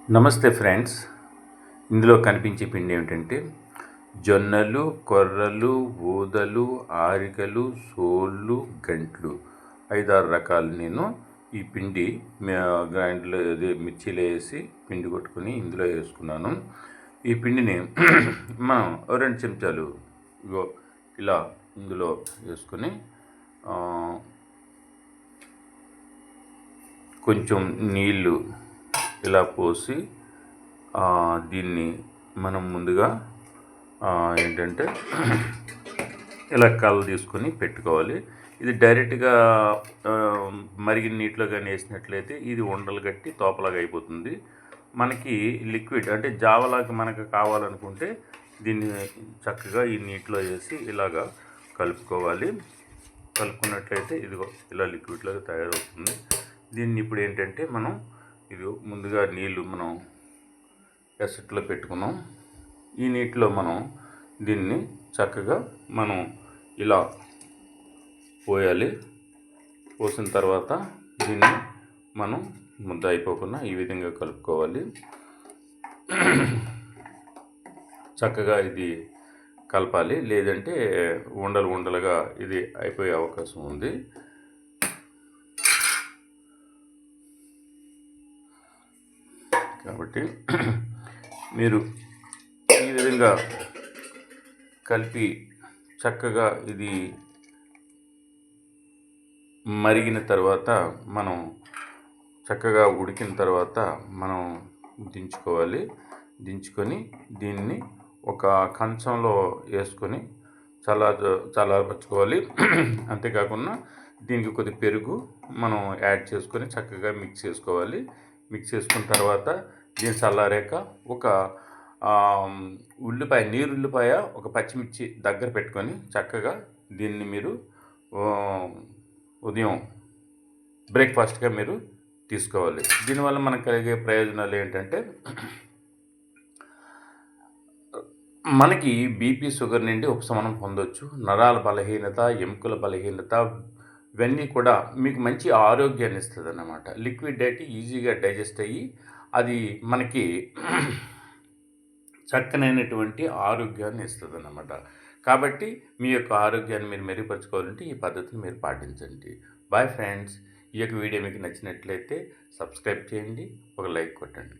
నమస్తే ఫ్రెండ్స్. ఇందులో కనిపించే పిండి ఏమిటంటే జొన్నలు, కొర్రలు, ఊదలు, ఆరికలు, సోళ్ళు, గంట్లు 5, 6 రకాలు నేను ఈ పిండి గ్రైండర్లో మిర్చిలో వేసి పిండి కొట్టుకుని ఇందులో వేసుకున్నాను. ఈ పిండిని మనం 2 చెంచాలు ఇగో ఇలా ఇందులో వేసుకొని కొంచెం నీళ్ళు ఇలా పోసి దీన్ని మనం ముందుగా ఏంటంటే ఇలా కళ్ళు తీసుకొని పెట్టుకోవాలి. ఇది డైరెక్ట్గా మరిగిన నీటిలో కానీ వేసినట్లయితే ఇది ఉండలు కట్టి తోపలాగా అయిపోతుంది. మనకి లిక్విడ్ అంటే జావలాగా మనకు కావాలనుకుంటే దీన్ని చక్కగా ఈ నీటిలో వేసి ఇలాగా కలుపుకోవాలి. కలుపుకున్నట్లయితే ఇదిగో ఇలా లిక్విడ్లాగా తయారవుతుంది. దీన్ని ఇప్పుడు ఏంటంటే మనం ఇది ముందుగా నీళ్ళు మనం ఎసట్లో పెట్టుకున్నాం. ఈ నీటిలో మనం దీన్ని చక్కగా మనం ఇలా పోయాలి. పోసిన తర్వాత దీన్ని మనం ముద్ద అయిపోకుండా ఈ విధంగా కలుపుకోవాలి. చక్కగా ఇది కలపాలి, లేదంటే ఉండలుగా ఇది అయిపోయే అవకాశం ఉంది. కాబట్టి మీరు ఈ విధంగా కలిపి చక్కగా ఇది మరిగిన తర్వాత మనం చక్కగా ఉడికిన తర్వాత మనం దించుకొని దీన్ని ఒక కంచంలో వేసుకొని చల్లారపరచుకోవాలి. అంతేకాకుండా దీనికి కొద్ది పెరుగు మనం యాడ్ చేసుకొని చక్కగా మిక్స్ చేసుకోవాలి. మిక్స్ చేసుకున్న తర్వాత దీన్ని చల్లారాక ఒక నీరుల్లిపాయ, ఒక పచ్చిమిర్చి దగ్గర పెట్టుకొని చక్కగా దీన్ని మీరు ఉదయం బ్రేక్ఫాస్ట్గా మీరు తీసుకోవాలి. దీనివల్ల మనకు కలిగే ప్రయోజనాలు ఏంటంటే మనకి బీపీ, షుగర్ నుండి ఉపశమనం పొందవచ్చు. నరాల బలహీనత, ఎముకల బలహీనత ఇవన్నీ కూడా మీకు మంచి ఆరోగ్యాన్ని ఇస్తుంది అన్నమాట. లిక్విడ్ డైట్ ఈజీగా డైజెస్ట్ అయ్యి అది మనకి చక్కనైనటువంటి ఆరోగ్యాన్ని ఇస్తుంది అన్నమాట. కాబట్టి మీ యొక్క ఆరోగ్యాన్ని మీరు మెరుగుపరచుకోవాలంటే ఈ పద్ధతిని మీరు పాటించండి. Bye friends. ఈ యొక్క వీడియో మీకు నచ్చినట్లయితే సబ్స్క్రైబ్ చేయండి, ఒక లైక్ కొట్టండి.